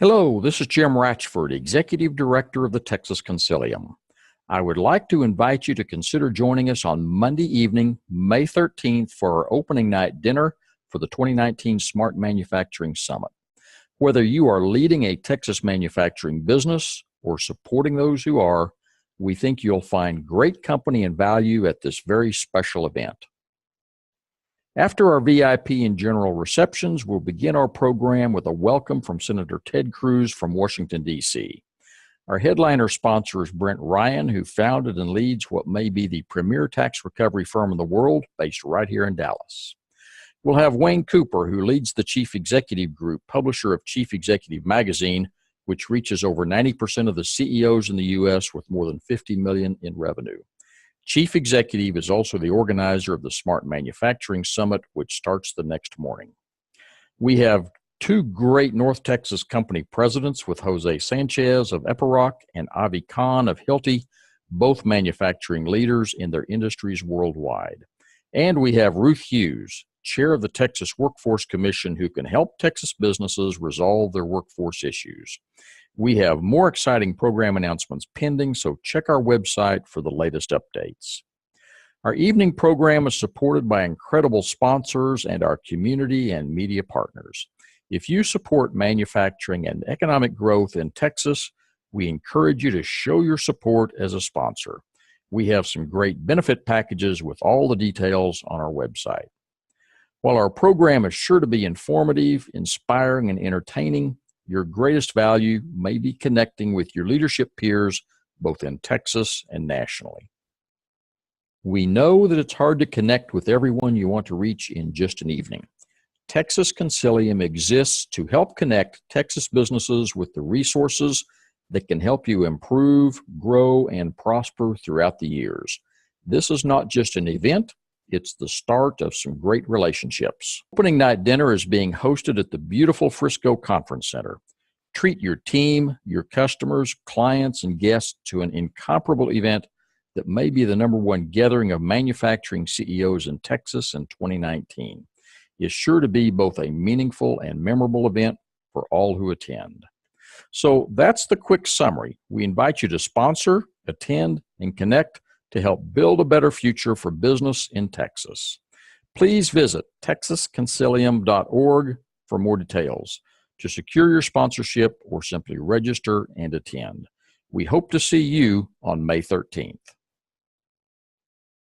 Hello, this is Jim Ratchford, Executive Director of the Texas Concilium. I would like to invite you to consider joining us on Monday evening, May 13th, for our opening night dinner for the 2019 Smart Manufacturing Summit. Whether you are leading a Texas manufacturing business or supporting those who are, we think you'll find great company and value at this very special event. After our VIP and general receptions, we'll begin our program with a welcome from Senator Ted Cruz from Washington, D.C. Our headliner sponsor is Brent Ryan, who founded and leads what may be the premier tax recovery firm in the world, based right here in Dallas. We'll have Wayne Cooper, who leads the Chief Executive Group, publisher of Chief Executive Magazine, which reaches over 90% of the CEOs in the U.S. with more than $50 million in revenue. Chief Executive is also the organizer of the Smart Manufacturing Summit, which starts the next morning. We have two great North Texas company presidents with Jose Sanchez of Epiroc and Avi Khan of Hilti, both manufacturing leaders in their industries worldwide. And we have Ruth Hughes, chair of the Texas Workforce Commission, who can help Texas businesses resolve their workforce issues. We have more exciting program announcements pending, so check our website for the latest updates. Our evening program is supported by incredible sponsors and our community and media partners. If you support manufacturing and economic growth in Texas, we encourage you to show your support as a sponsor. We have some great benefit packages with all the details on our website. While our program is sure to be informative, inspiring, and entertaining, your greatest value may be connecting with your leadership peers, both in Texas and nationally. We know that it's hard to connect with everyone you want to reach in just an evening. Texas Concilium exists to help connect Texas businesses with the resources that can help you improve, grow, and prosper throughout the years. This is not just an event. It's the start of some great relationships. Opening night dinner is being hosted at the beautiful Frisco Conference Center. Treat your team, your customers, clients, and guests to an incomparable event that may be the #1 gathering of manufacturing CEOs in Texas in 2019. It's sure to be both a meaningful and memorable event for all who attend. So that's the quick summary. We invite you to sponsor, attend, and connect to help build a better future for business in Texas. Please visit texasconcilium.org for more details to secure your sponsorship or simply register and attend. We hope to see you on May 13th.